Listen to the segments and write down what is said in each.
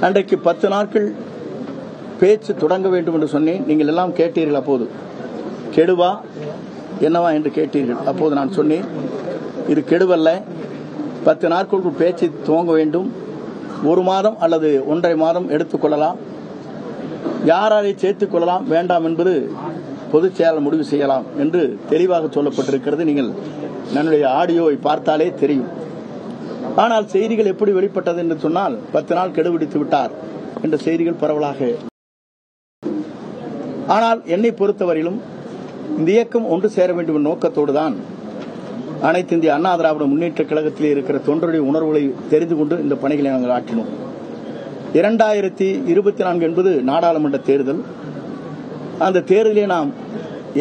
அன்றைக்கு 10 நாட்கள் பேச்சு தொடங்க வேண்டும் என்று சொன்னேன். நீங்கள் எல்லாம் கேட்டீர்கள். அப்போது கெடுவா என்னவா என்று கேட்டீர்கள். அப்போது நான் சொன்னேன், இது கெடுவல்ல, 10 நாட்களுக்கு பேச்சு துவங்க வேண்டும். 1 மாதம் அல்லது 1.5 மாதம் எடுத்துக்கொள்ளலாம். யாரை சேர்த்துக் கொள்ளலாம் வேண்டாம் என்பது பொதுச் செயலாளர் முடிவு செய்யலாம் என்று தெளிவாக சொல்லப்பட்டிருக்கிறது. நீங்கள் என்னுடைய ஆடியோவை பார்த்தாலே தெரியும். ஆனால் செய்திகள் எப்படி வெளிப்பட்டது என்று சொன்னால், 10 நாள் கெடுபிடித்து விட்டார் என்ற செய்திகள் பரவலாக. ஆனால் என்னை பொறுத்தவரையிலும் இந்த இயக்கம் ஒன்று சேர வேண்டும் என்ற நோக்கத்தோடு தான் அனைத்து இந்திய அண்ணா திராவிட முன்னேற்ற கழகத்திலே இருக்கிற தொண்டருடைய உணர்வுகளை தெரிந்து கொண்டு இந்த பணிகளை நாங்கள் ஆற்றினோம். 2024 என்பது நாடாளுமன்ற தேர்தல். அந்த தேர்தலிலே நாம்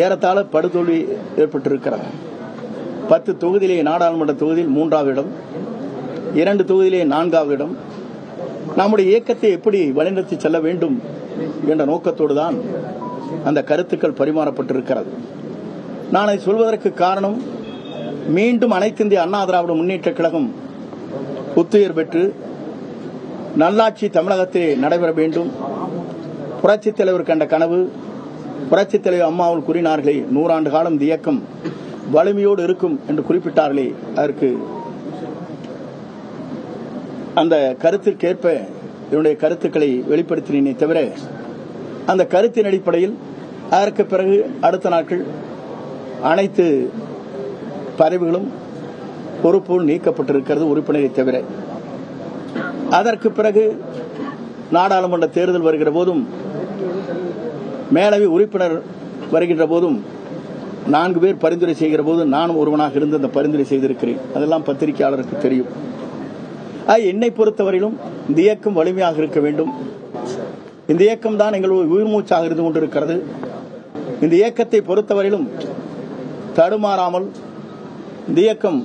ஏறத்தாழ படுதோல்வி ஏற்பட்டிருக்கிறார். 10 தொகுதியிலே நாடாளுமன்ற தொகுதியில் 3வது இடம், 2 தொகுதியிலே 4வது இடம். நம்முடைய இயக்கத்தை எப்படி வழிநடத்தி செல்ல வேண்டும் என்ற நோக்கத்தோடு தான் அந்த கருத்துக்கள் பரிமாறப்பட்டிருக்கிறது. நான் அதை சொல்வதற்கு காரணம், மீண்டும் அனைத்து இந்திய அண்ணா திராவிட முன்னேற்ற கழகம் புத்துயிர் பெற்று நல்லாட்சி தமிழகத்திலே நடைபெற வேண்டும். புரட்சித் தலைவர் கண்ட கனவு, புரட்சித் தலைவர் அம்மாவில் கூறினார்களே, 100 ஆண்டு காலம் இந்த இயக்கம் வலிமையோடு இருக்கும் என்று குறிப்பிட்டார்களே, அதற்கு அந்த கருத்திற்கேற்ப என்னுடைய கருத்துக்களை வெளிப்படுத்தினேனே தவிர, அந்த கருத்தின் அடிப்படையில் அதற்கு பிறகு அடுத்த நாட்கள் அனைத்து பதவிகளும் பொறுப்புகள் நீக்கப்பட்டிருக்கிறது, உறுப்பினரை தவிர. அதற்கு பிறகு நாடாளுமன்ற தேர்தல் வருகிற போதும், மேலவை உறுப்பினர் வருகின்ற போதும் 4 பேர் பரிந்துரை செய்கிற போது நானும் ஒருவனாக இருந்து அந்த பரிந்துரை செய்திருக்கிறேன். அதெல்லாம் பத்திரிகையாளருக்கு தெரியும். என்னை பொறுத்தவரையிலும் இந்த இயக்கம் வலிமையாக இருக்க வேண்டும். இந்த இயக்கம் தான் எங்களுடைய உயிர் மூச்சாக இருந்து கொண்டிருக்கிறது. இந்த இயக்கத்தை பொறுத்தவரையிலும் தடுமாறாமல் இந்த இயக்கம்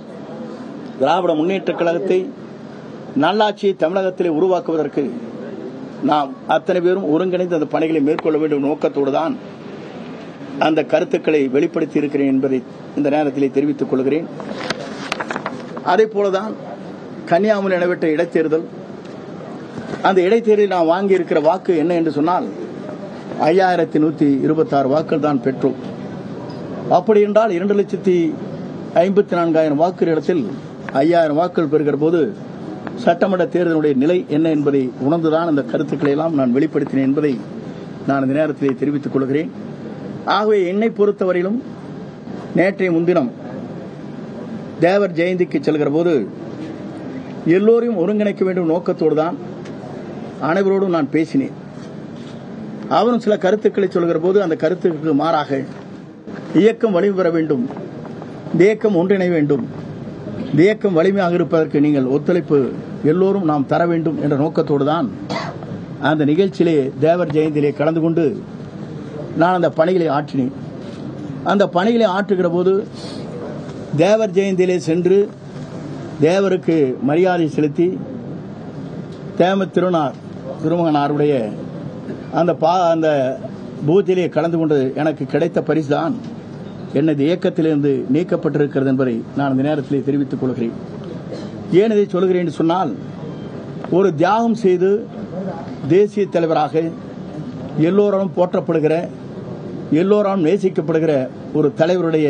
திராவிட முன்னேற்ற கழகத்தை, நல்லாட்சியை தமிழகத்திலே உருவாக்குவதற்கு நாம் அத்தனை பேரும் ஒருங்கிணைந்து அந்த பணிகளை மேற்கொள்ள வேண்டும் நோக்கத்தோடு தான் அந்த கருத்துக்களை வெளிப்படுத்தி இருக்கிறேன் என்பதை இந்த நேரத்திலே தெரிவித்துக் கொள்கிறேன். அதே போலதான் கன்னியாகுமரி நடைபெற்ற இடைத்தேர்தல். அந்த இடைத்தேர்தலில் நாம் வாங்கி இருக்கிற வாக்கு என்ன என்று சொன்னால் 5126 வாக்குகள் தான் பெற்றோம். அப்படி என்றால் 2,54,000 வாக்குகள் இடத்தில் 5000 வாக்குகள் பெறுகிற போது சட்டமன்ற தேர்தலுடைய நிலை என்ன என்பதை உணர்ந்துதான் அந்த கருத்துக்களை எல்லாம் நான் வெளிப்படுத்தினேன் என்பதை நான் இந்த நேரத்திலே தெரிவித்துக் கொள்கிறேன். ஆகவே என்னை பொறுத்தவரையிலும் நேற்றைய முன்தினம் தேவர் ஜெயந்திக்கு செல்கிற போது எல்லோரையும் ஒருங்கிணைக்க வேண்டும் நோக்கத்தோடு தான் அனைவரோடும் நான் பேசினேன். அவரும் சில கருத்துக்களை சொல்கிற போது அந்த கருத்துக்கு மாறாக இயக்கம் வலிமை பெற வேண்டும், இந்த இயக்கம் ஒன்றிணை வேண்டும், இந்த இயக்கம் வலிமையாக இருப்பதற்கு நீங்கள் ஒத்துழைப்பு எல்லோரும் நாம் தர வேண்டும் என்ற நோக்கத்தோடு தான் அந்த நிகழ்ச்சியிலே தேவர் ஜெயந்தியிலே கலந்து கொண்டு நான் அந்த பணிகளை ஆற்றினேன். அந்த பணிகளை ஆற்றுகிற போது தேவர் ஜெயந்தியிலே சென்று தேவருக்கு மரியாதை செலுத்தி தேம திருமகனாருடைய அந்த பூஜையிலே கலந்து கொண்டு எனக்கு கிடைத்த பரிசுதான் எனது இயக்கத்திலிருந்து நீக்கப்பட்டிருக்கிறது என்பதை நான் இந்த நேரத்திலே தெரிவித்துக் கொள்கிறேன். ஏன் இதை சொல்கிறேன் என்று சொன்னால், ஒரு தியாகம் செய்து தேசிய தலைவராக எல்லோராலும் போற்றப்படுகிற, எல்லோராலும் நேசிக்கப்படுகிற ஒரு தலைவருடைய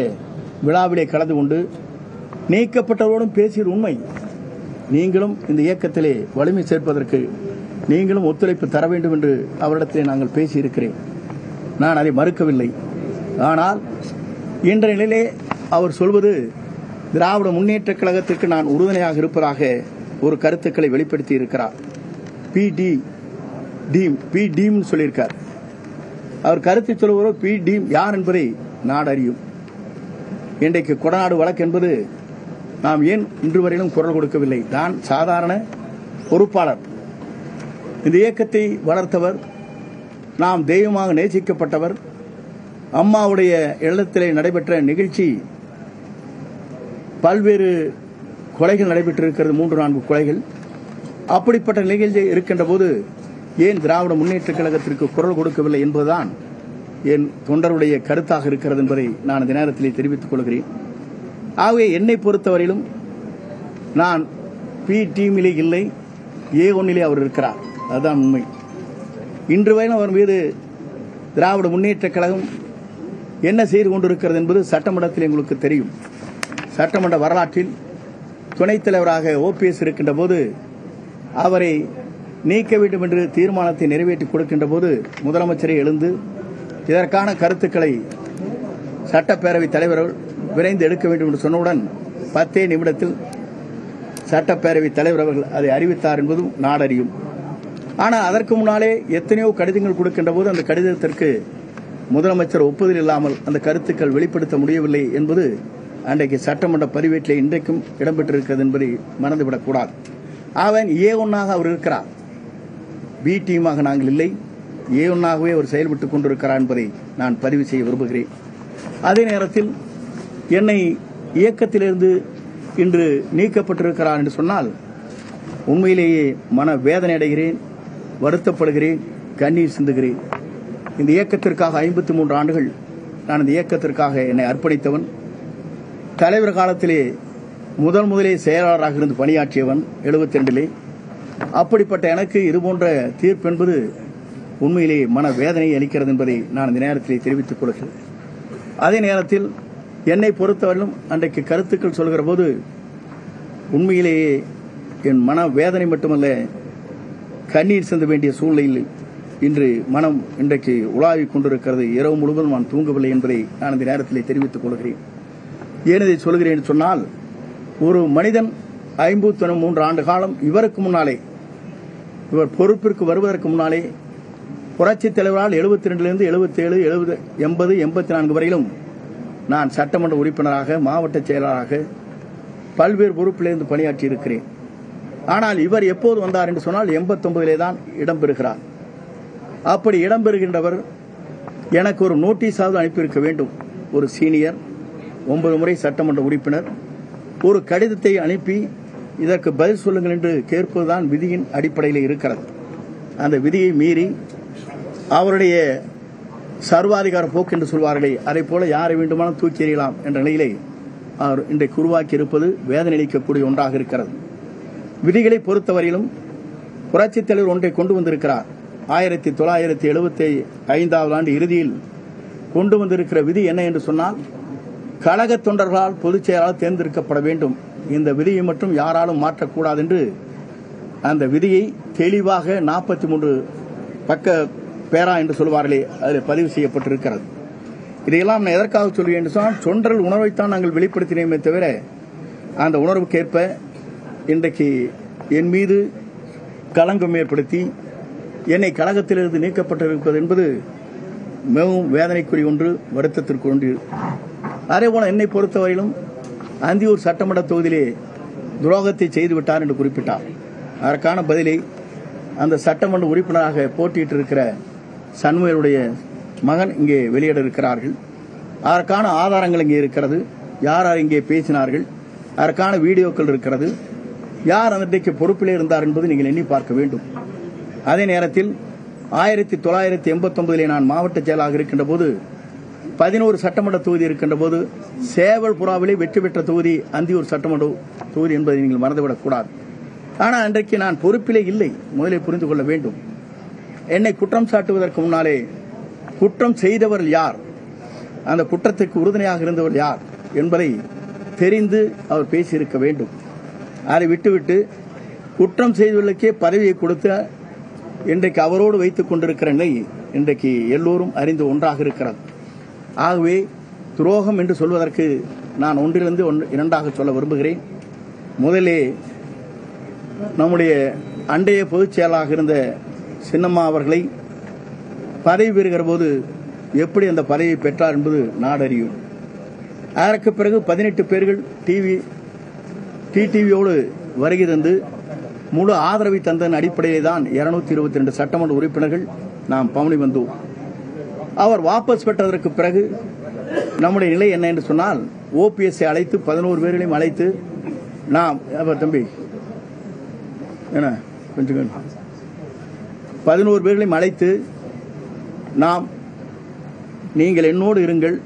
விழாவிலே கலந்து கொண்டு நீக்கப்பட்டவரோடும் பேசியது உண்மை. நீங்களும் இந்த இயக்கத்திலே வலிமை சேர்ப்பதற்கு நீங்களும் ஒத்துழைப்பு தர வேண்டும் என்று அவரிடத்திலே நாங்கள் பேசியிருக்கிறேன். நான் அதை மறுக்கவில்லை. ஆனால் இன்றைய நிலையிலே அவர் சொல்வது திராவிட முன்னேற்ற கழகத்திற்கு நான் உறுதுணையாக இருப்பதாக ஒரு கருத்துக்களை வெளிப்படுத்தி இருக்கிறார். பி டீம் சொல்லியிருக்கார். அவர் கருத்தை சொல்லுவதோ பி டீம் யார் என்பதை நாடு அறியும். இன்றைக்கு கொடநாடு வழக்கு என்பது நாம் ஏன் இன்று வரையிலும் குரல் கொடுக்கவில்லை? நான் சாதாரண பொறுப்பாளர், இந்த இயக்கத்தை வளர்த்தவர், நாம் தெய்வமாக நேசிக்கப்பட்டவர். அம்மாவுடைய இல்லத்திலே நடைபெற்ற நிகழ்ச்சி, பல்வேறு கொலைகள் நடைபெற்றிருக்கிறது, 3-4 கொலைகள். அப்படிப்பட்ட நிகழ்ச்சி இருக்கின்ற போது ஏன் திராவிட முன்னேற்ற கழகத்திற்கு குரல் கொடுக்கவில்லை என்பதுதான் என் தொண்டருடைய கருத்தாக இருக்கிறது என்பதை நான் இந்த நேரத்திலே தெரிவித்துக் கொள்கிறேன். ஆகவே என்னை பொறுத்தவரையிலும் நான் பி டீமிலே இல்லை, A1 அவர் இருக்கிறார். அதுதான் உண்மை. இன்று வரையிலும் அவர் மீது திராவிட முன்னேற்ற கழகம் என்ன செய்து கொண்டிருக்கிறது என்பது சட்டமன்றத்தில் எங்களுக்கு தெரியும். சட்டமன்ற வரலாற்றில் துணைத் தலைவராக ஓபிஎஸ் இருக்கின்ற போது அவரை நீக்க வேண்டும் என்று தீர்மானத்தை நிறைவேற்றி கொடுக்கின்ற போது முதலமைச்சரை எழுந்து இதற்கான கருத்துக்களை சட்டப்பேரவைத் தலைவர்கள் விரைந்து எடுக்க வேண்டும் என்று சொன்னவுடன் 10 நிமிடத்தில் சட்டப்பேரவைத் தலைவர் அவர்கள் அதை அறிவித்தார் என்பதும் நாடறியும். ஆனால் அதற்கு முன்னாலே எத்தனையோ கடிதங்கள் கொடுக்கின்ற போது அந்த கடிதத்திற்கு முதலமைச்சர் ஒப்புதல் இல்லாமல் அந்த கருத்துக்கள் வெளிப்படுத்த முடியவில்லை என்பது அன்றைக்கு சட்டமன்ற பதிவேட்டில் இன்றைக்கும் இடம்பெற்றிருக்கிறது என்பதை மறந்துவிடக்கூடாது. அவன் A1ஆக அவர் இருக்கிறார், பி டீமாக நாங்கள் இல்லை, A1ஆகவே அவர் செயல்பட்டுக் கொண்டிருக்கிறார் என்பதை நான் பதிவு செய்ய விரும்புகிறேன். அதே நேரத்தில் என்னை இயக்கத்திலிருந்து இன்று நீக்கப்பட்டிருக்கிறார் என்று சொன்னால் உண்மையிலேயே மன வேதனை அடைகிறேன், வருத்தப்படுகிறேன், கண்ணீர் சிந்துகிறேன். இந்த இயக்கத்திற்காக 53 ஆண்டுகள் நான் இந்த இயக்கத்திற்காக என்னை அர்ப்பணித்தவன். தலைவர் காலத்திலே முதலே செயலாளராக இருந்து பணியாற்றியவன் 72. அப்படிப்பட்ட எனக்கு இதுபோன்ற தீர்ப்பு என்பது உண்மையிலேயே மன வேதனை அளிக்கிறது என்பதை நான் இந்த நேரத்திலே தெரிவித்துக் கொள்கிறேன். அதே நேரத்தில் என்னை பொறுத்தவரையிலும் அன்றைக்கு கருத்துக்கள் சொல்கிற போது உண்மையிலேயே என் மன வேதனை மட்டுமல்ல, கண்ணீர் சிந்த வேண்டிய சூழ்நிலையில் இன்று மனம் இன்றைக்கு உலாவிக் கொண்டிருக்கிறது. இரவு முழுவதும் நான் தூங்கவில்லை என்பதை நான் இந்த நேரத்திலே தெரிவித்துக் கொள்கிறேன். ஏன் இதை சொல்கிறேன் சொன்னால், ஒரு மனிதன் 53 ஆண்டு காலம் இவருக்கு முன்னாலே, இவர் பொறுப்பிற்கு வருவதற்கு முன்னாலே புரட்சித் தலைவரால் 72லிருந்து 77, 70, 80, 84 வரையிலும் நான் சட்டமன்ற உறுப்பினராக, மாவட்ட செயலாளராக பல்வேறு பொறுப்பிலிருந்து பணியாற்றி இருக்கிறேன். ஆனால் இவர் எப்போது வந்தார் என்று சொன்னால் 89 தான் இடம்பெறுகிறார். அப்படி இடம்பெறுகின்றவர் எனக்கு ஒரு நோட்டீஸாவது அனுப்பியிருக்க வேண்டும். ஒரு சீனியர் 9 முறை சட்டமன்ற உறுப்பினர் ஒரு கடிதத்தை அனுப்பி இதற்கு பதில் சொல்லுங்கள் என்று கேட்பதுதான் விதியின் அடிப்படையில் இருக்கிறது. அந்த விதியை மீறி அவருடைய சர்வாதிகார போக்கு என்று சொல்வார்களே, அதை போல யாரை வேண்டுமானால் தூக்கி எறியலாம் என்ற நிலையிலே அவர் இன்றைக்கு உருவாக்கி இருப்பது வேதனை அளிக்கக்கூடிய ஒன்றாக இருக்கிறது. விதிகளை பொறுத்தவரையிலும் புரட்சித் தலைவர் ஒன்றை கொண்டு வந்திருக்கிறார். 1975 ஆண்டு இறுதியில் கொண்டு வந்திருக்கிற விதி என்ன என்று சொன்னால், கழக தொண்டர்களால் பொதுச் செயலாளர் தேர்ந்தெடுக்கப்பட வேண்டும். இந்த விதியை மட்டும் யாராலும் மாற்றக்கூடாது என்று அந்த விதியை தெளிவாக 43 பக்க பேரா என்று சொல்வார்களே, அதில் பதிவு செய்யப்பட்டிருக்கிறது. இதையெல்லாம் நான் எதற்காக சொல்கிறேன் என்று சொன்னால், தொண்டர்கள் உணர்வைத்தான் நாங்கள் வெளிப்படுத்தினோமே தவிர அந்த உணர்வுக்கேற்ப இன்றைக்கு என் மீது களங்கம் ஏற்படுத்தி என்னை கழகத்திலிருந்து நீக்கப்பட்டிருப்பது என்பது மிகவும் வேதனைக்குரிய ஒன்று, வருத்தத்திற்கு ஒன்று. அதேபோல என்னை பொறுத்தவரையிலும் அந்தியூர் சட்டமன்ற தொகுதியிலே துரோகத்தை செய்துவிட்டார் என்று குறிப்பிட்டார். அதற்கான பதிலை அந்த சட்டமன்ற உறுப்பினராக போட்டியிட்டு இருக்கிற சண்முகருடைய மகன் இங்கே வெளியிட இருக்கிறார்கள். அதற்கான ஆதாரங்கள் இங்கே இருக்கிறது. யார் இங்கே பேசினார்கள், அதற்கான வீடியோக்கள் இருக்கிறது. யார் அன்றைக்கு பொறுப்பிலே இருந்தார் என்பது நீங்கள் எண்ணி பார்க்க வேண்டும். அதே நேரத்தில் 1989 நான் மாவட்ட செயலாளராக இருக்கின்ற போது 11 சட்டமன்ற தொகுதி இருக்கின்ற போது சேவல் புறாவிலே வெற்றி பெற்ற தொகுதி அந்தியூர் சட்டமன்ற தொகுதி என்பதை நீங்கள் மறந்துவிடக்கூடாது. ஆனால் அன்றைக்கு நான் பொறுப்பிலே இல்லை, முதலில் புரிந்து கொள்ள வேண்டும். என்னை குற்றம் சாட்டுவதற்கு முன்னாலே குற்றம் செய்தவர் யார், அந்த குற்றத்துக்கு உறுதுணையாக இருந்தவர் யார் என்பதை தெரிந்து அவர் பேசியிருக்க வேண்டும். அதை விட்டுவிட்டு குற்றம் செய்தவர்களுக்கே பதவியை கொடுத்த இன்றைக்கு அவரோடு வைத்துக் கொண்டிருக்கிற நிலை இன்றைக்கு எல்லோரும் அறிந்து ஒன்றாக இருக்கிறது. ஆகவே துரோகம் என்று சொல்வதற்கு நான் ஒன்றிலிருந்து இரண்டாக சொல்ல விரும்புகிறேன். முதலே நம்முடைய அண்டைய பொதுச் செயலாளராக இருந்த சின்னம்மா அவர்களை பதவி பெறுகிற போது எப்படி அந்த பதவியை பெற்றார் என்பது நாடறியும். அதற்கு பிறகு 18 பேர்கள் டிடிவியோடு வருகை தந்து முழு ஆதரவை தந்தன் அடிப்படையிலே தான் 222 சட்டமன்ற உறுப்பினர்கள் நாம் பவனி வந்தோம். அவர் வாபஸ் பெற்றதற்கு பிறகு நம்முடைய நிலை என்ன என்று சொன்னால், ஓபிஎஸ்ஐ அழைத்து 11 பேர்களையும் அழைத்து நாம் தம்பி என்ன கொஞ்சம் 11 பேர்களையும் அழைத்து நாம் நீங்கள் என்னோடு இருங்கள்,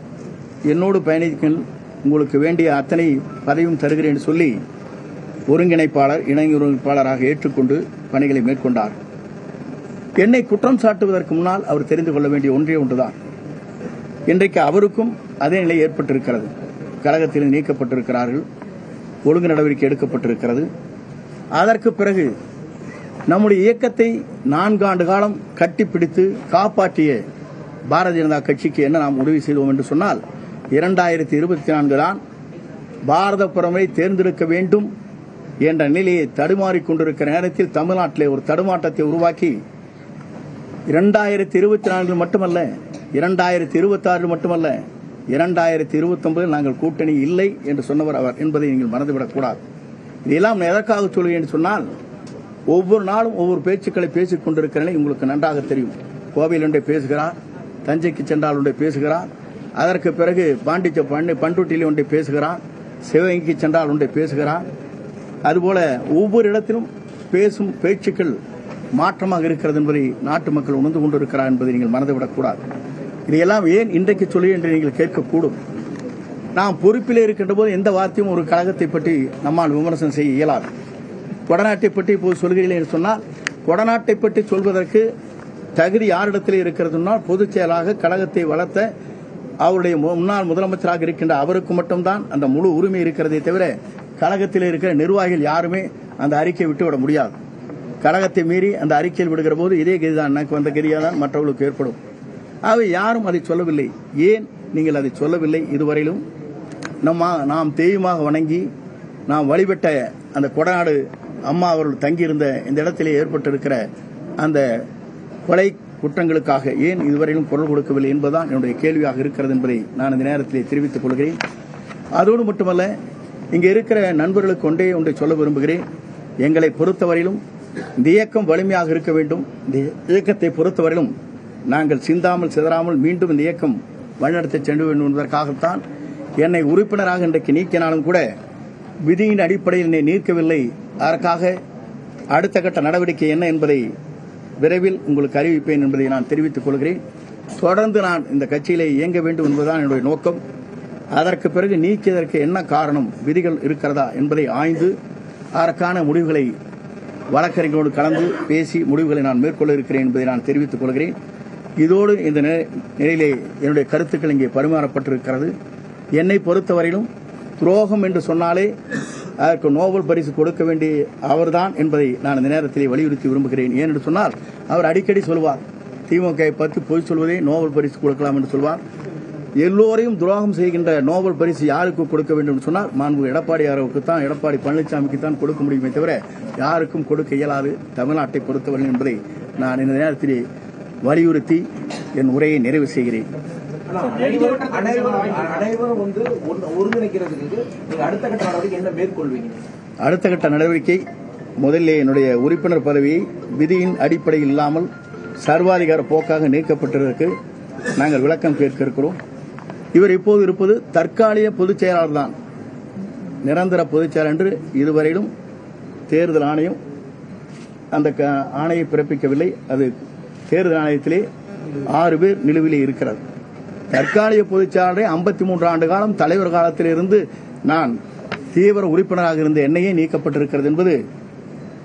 என்னோடு பயணிங்கள், உங்களுக்கு வேண்டிய அத்தனை பதவியும் தருகிறேன் என்று சொல்லி ஒருங்கிணைப்பாளர் இணை ஒருங்கிணைப்பாளராக ஏற்றுக்கொண்டு பணிகளை மேற்கொண்டார். என்னை குற்றம் சாட்டுவதற்கு முன்னால் அவர் தெரிந்து கொள்ள வேண்டிய ஒன்றே ஒன்றுதான், இன்றைக்கு அவருக்கும் அதே நிலை ஏற்பட்டிருக்கிறது. கழகத்தில் நீக்கப்பட்டிருக்கிறார்கள், ஒழுங்கு நடவடிக்கை எடுக்கப்பட்டிருக்கிறது. அதற்கு பிறகு நம்முடைய இயக்கத்தை 4 ஆண்டு காலம் கட்டிப்பிடித்து காப்பாற்றிய பாரதிய ஜனதா கட்சிக்கு என்ன நாம் உதவி செய்தோம் என்று சொன்னால், 2024 தான் பாரத பிரதமரை தேர்ந்தெடுக்க வேண்டும் என்ற நிலையை தடுமாறிக் கொண்டிருக்கிற நேரத்தில் தமிழ்நாட்டிலே ஒரு தடுமாற்றத்தை உருவாக்கி 2024 மட்டுமல்ல, 2026 மட்டுமல்ல, 2029 நாங்கள் கூட்டணி இல்லை என்று சொன்னவர் அவர் என்பதை நீங்கள் மறந்துவிடக்கூடாது. இதெல்லாம் எதற்காக சொல்கிறேன் என்று சொன்னால், ஒவ்வொரு நாளும் ஒவ்வொரு பேச்சுக்களை பேசிக் கொண்டிருக்கிறேன். உங்களுக்கு நன்றாக தெரியும். கோவையில் ஒன்றை பேசுகிறார், தஞ்சைக்கு சென்றால் ஒன்றை பேசுகிறார், அதற்கு பிறகு பண்ருட்டியில் ஒன்றை பேசுகிறார், சிவகங்கைக்கு சென்றால் ஒன்றை பேசுகிறார். அதுபோல ஒவ்வொரு இடத்திலும் பேசும் பேச்சுக்கள் மாற்றமாக இருக்கிறது என்பதை நாட்டு மக்கள் உணர்ந்து கொண்டிருக்கிறார் என்பதை நீங்கள் மறந்துவிடக்கூடாது. இதையெல்லாம் ஏன் இன்றைக்கு சொல்லி என்று நீங்கள் கேட்கக்கூடும். நாம் பொறுப்பிலே இருக்கின்ற போது எந்த வார்த்தையும் ஒரு கழகத்தை பற்றி நம்மால் விமர்சனம் செய்ய இயலாது. கொடநாட்டை பற்றி இப்போது சொல்கிறீர்கள் என்று சொன்னால், கொடநாட்டை பற்றி சொல்வதற்கு தகுதி யாரிடத்தில் இருக்கிறதுனா, பொதுச் செயலாக கழகத்தை வளர்த்த அவருடைய முன்னாள் முதலமைச்சராக இருக்கின்ற அவருக்கு மட்டும்தான் அந்த முழு உரிமை இருக்கிறதே தவிர, கழகத்தில் இருக்கிற நிர்வாகிகள் யாருமே அந்த அறிக்கையை விட்டுவிட முடியாது. கழகத்தை மீறி அந்த அறிக்கையில் விடுகிற போது இதே கதிதான், எனக்கு வந்த கதியாக தான் மற்றவர்களுக்கு ஏற்படும். ஆகவே யாரும் அதை சொல்லவில்லை. ஏன் நீங்கள் அதை சொல்லவில்லை? இதுவரையிலும் நாம் தெய்வமாக வணங்கி நாம் வழிபட்ட அந்த கொடநாடு அம்மா அவர்கள் தங்கியிருந்த இந்த இடத்திலே ஏற்பட்டிருக்கிற அந்த கொலை குற்றங்களுக்காக ஏன் இதுவரையிலும் குரல் கொடுக்கவில்லை என்பதுதான் என்னுடைய கேள்வியாக இருக்கிறது என்பதை நான் இந்த நேரத்திலே தெரிவித்துக் கொள்கிறேன். அதோடு மட்டுமல்ல, இங்கே இருக்கிற நண்பர்களுக்கு ஒன்றை சொல்ல விரும்புகிறேன். எங்களை பொறுத்தவரையிலும் இந்த இயக்கம் வலிமையாக இருக்க வேண்டும். இந்த இயக்கத்தை பொறுத்தவரையிலும் நாங்கள் சிந்தாமல் சிதறாமல் மீண்டும் இந்த இயக்கம் வழிநடத்தி சென்று வேண்டும் என்பதற்காகத்தான் என்னை உறுப்பினராக இன்றைக்கு நீக்கினாலும் கூட விதியின் அடிப்படையில் என்னை நீக்கவில்லை. அதற்காக அடுத்த கட்ட நடவடிக்கை என்ன என்பதை விரைவில் உங்களுக்கு அறிவிப்பேன் என்பதை நான் தெரிவித்துக் கொள்கிறேன். தொடர்ந்து நான் இந்த கட்சியிலே இயங்க வேண்டும் என்பதுதான் என்னுடைய நோக்கம். அதற்கு பிறகு நீக்கியதற்கு என்ன காரணம், விதிகள் இருக்கிறதா என்பதை ஆய்ந்து அதற்கான முடிவுகளை வழக்கறிஞரோடு கலந்து பேசி முடிவுகளை நான் மேற்கொள்ள இருக்கிறேன் என்பதை நான் தெரிவித்துக் கொள்கிறேன். இதோடு இந்த நிலையிலே என்னுடைய கருத்துக்கள் இங்கே பரிமாறப்பட்டிருக்கிறது. என்னை பொறுத்தவரையிலும் துரோகம் என்று சொன்னாலே அதற்கு நோபல் பரிசு கொடுக்க வேண்டிய அவர்தான் என்பதை நான் இந்த நேரத்திலே வலியுறுத்தி விரும்புகிறேன். ஏனென்று சொன்னால், அவர் அடிக்கடி சொல்வார், திமுக பற்றி பொய் சொல்வதே நோபல் பரிசு கொடுக்கலாம் என்று சொல்வார். எல்லோரையும் துரோகம் செய்கின்ற நோபல் பரிசு யாருக்கு கொடுக்க வேண்டும் என்று சொன்னால், மாண்பு எடப்பாடியாருக்கு தான், எடப்பாடி பழனிசாமிக்கு தான் கொடுக்க முடியுமே தவிர யாருக்கும் கொடுக்க இயலாது தமிழ்நாட்டை பொறுத்தவரை என்பதை நான் இந்த நேரத்திலே வலியுறுத்தி என் உரையை நிறைவு செய்கிறேன். அடுத்த கட்ட நடவடிக்கை முதலில் என்னுடைய உறுப்பினர் பதவியை விதியின் அடிப்படையில் இல்லாமல் சர்வாதிகார போக்காக நீக்கப்பட்டிருக்கு நாங்கள் விளக்கம் கேட்க இருக்கிறோம். இவர் இப்போது இருப்பது தற்காலிக பொதுச் செயலாளர் தான், நிரந்தர பொதுச் செயலாளர் என்று இதுவரையிலும் தேர்தல் ஆணையம் அந்த ஆணையை பிறப்பிக்கவில்லை. அது தேர்தல் ஆணையத்திலே 6 பேர் நிலுவிலே இருக்கிறது. தற்காலிக பொதுச் செயலாளரை 53 ஆண்டு காலம் தலைவர் காலத்திலிருந்து நான் தீவிர உறுப்பினராக இருந்த என்னையே நீக்கப்பட்டிருக்கிறது என்பது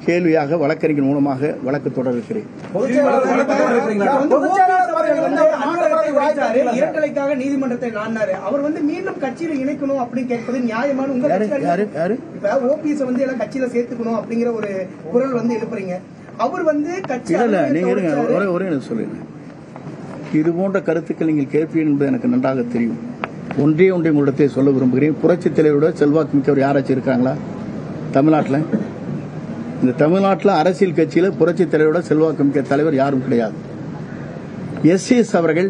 கேள்வியாக வழக்கறிஞர் மூலமாக வழக்கு தொடர இருக்கிறேன். இரட்டலைக்காக நீதிமன்றத்தை நாடினாரு. அவர் மீண்டும் கட்சியில இணைக்கணும் அப்படின்னு கேட்பது நியாயமான? உங்க ஓபிஎஸ் எல்லாம் கட்சியில சேர்த்துக்கணும் அப்படிங்கிற ஒரு குரல் எழுப்புறீங்க. அவர் கட்சியில நீங்க ஒரே சொல்லுங்க. இது போன்ற கருத்துக்கள் நீங்கள் கேட்பீர்கள் என்பது எனக்கு நன்றாக தெரியும். ஒன்றே உங்களிடத்தை சொல்ல விரும்புகிறேன். புரட்சித் தலைவரோட செல்வாக்கு மிக்கவர் யாராச்சும் இருக்காங்களா தமிழ்நாட்டில்? இந்த தமிழ்நாட்டில் அரசியல் கட்சியில புரட்சித் தலைவரோட செல்வாக்கு மிக்க தலைவர் யாரும் கிடையாது. எஸ் அவர்கள்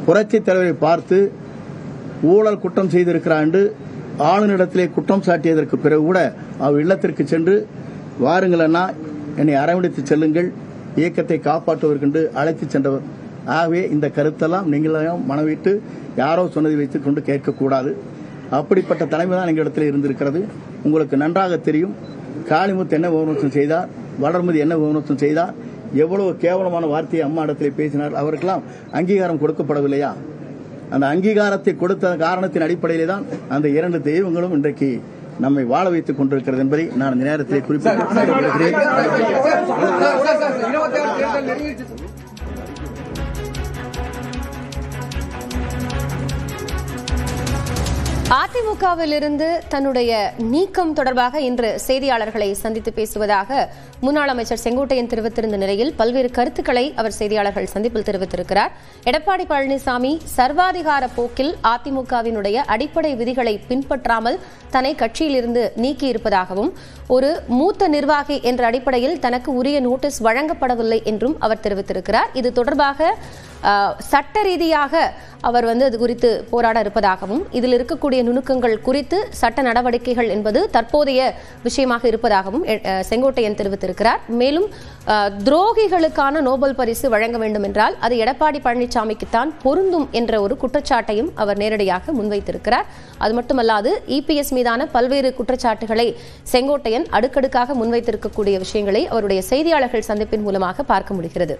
புரட்சித் தலைவரை பார்த்து ஊழல் குற்றம் செய்திருக்கிறார் என்று ஆளுநரிடத்திலே குற்றம் சாட்டியதற்கு பிறகு கூட அவர் இல்லத்திற்கு சென்று, வாருங்கள் அண்ணா, என்னை அரவணைத்து செல்லுங்கள், இயக்கத்தை காப்பாற்றுவதற்கு அழைத்து சென்றவர். ஆகவே இந்த கருத்தெல்லாம் நீங்களும் மனவிட்டு யாரோ சொன்னதை வைத்துக் கொண்டு கேட்கக்கூடாது. அப்படிப்பட்ட தலைமை தான் எங்களிடத்தில் இருந்திருக்கிறது. உங்களுக்கு நன்றாக தெரியும், காளிமுத்து என்ன விமர்சனம் செய்தார், வளர்மதி என்ன விமர்சனம் செய்தார், எவ்வளவு கேவலமான வார்த்தையை அம்மா இடத்திலே பேசினார். அவருக்கெல்லாம் அங்கீகாரம் கொடுக்கப்படவில்லையா? அந்த அங்கீகாரத்தை கொடுத்த காரணத்தின் அடிப்படையிலே தான் அந்த 2 தெய்வங்களும் இன்றைக்கு நம்மை வாழ வைத்துக் கொண்டிருக்கிறது என்பதை நான் இந்த நேரத்திலே குறிப்பிட்டு அதிமுகவில் இருந்து தன்னுடைய நீக்கம் தொடர்பாக இன்று செய்தியாளர்களை சந்தித்து பேசுவதாக முன்னாள் அமைச்சர் செங்கோட்டையன் தெரிவித்திருந்த நிலையில் பல்வேறு கருத்துக்களை அவர் செய்தியாளர்கள் சந்திப்பில் தெரிவித்திருக்கிறார். எடப்பாடி பழனிசாமி சர்வாதிகார போக்கில் அதிமுகவினுடைய அடிப்படை விதிகளை பின்பற்றாமல் தன்னை கட்சியிலிருந்து நீக்கியிருப்பதாகவும் ஒரு மூத்த நிர்வாகி என்ற அடிப்படையில் தனக்கு உரிய நோட்டீஸ் வழங்கப்படவில்லை என்றும் அவர் தெரிவித்திருக்கிறார். இது தொடர்பாக சட்ட ரீதியாக அவர் அது குறித்து போராட இருப்பதாகவும் இதில் இருக்கக்கூடிய நுணுக்கங்கள் குறித்து சட்ட நடவடிக்கைகள் என்பது தற்போதைய விஷயமாக இருப்பதாகவும் செங்கோட்டையன் தெரிவித்திருக்கிறார். மேலும் துரோகிகளுக்கான நோபல் பரிசு வழங்க வேண்டும் என்றால் அது எடப்பாடி பழனிசாமிக்குத்தான் பொருந்தும் என்ற ஒரு குற்றச்சாட்டையும் அவர் நேரடியாக முன்வைத்திருக்கிறார். அது மட்டுமல்லாது இபிஎஸ் மீதான பல்வேறு குற்றச்சாட்டுகளை செங்கோட்டையன் அடுக்கடுக்காக முன்வைத்திருக்கக்கூடிய விஷயங்களை அவருடைய செய்தியாளர்கள் சந்திப்பின் மூலமாக பார்க்க முடிகிறது.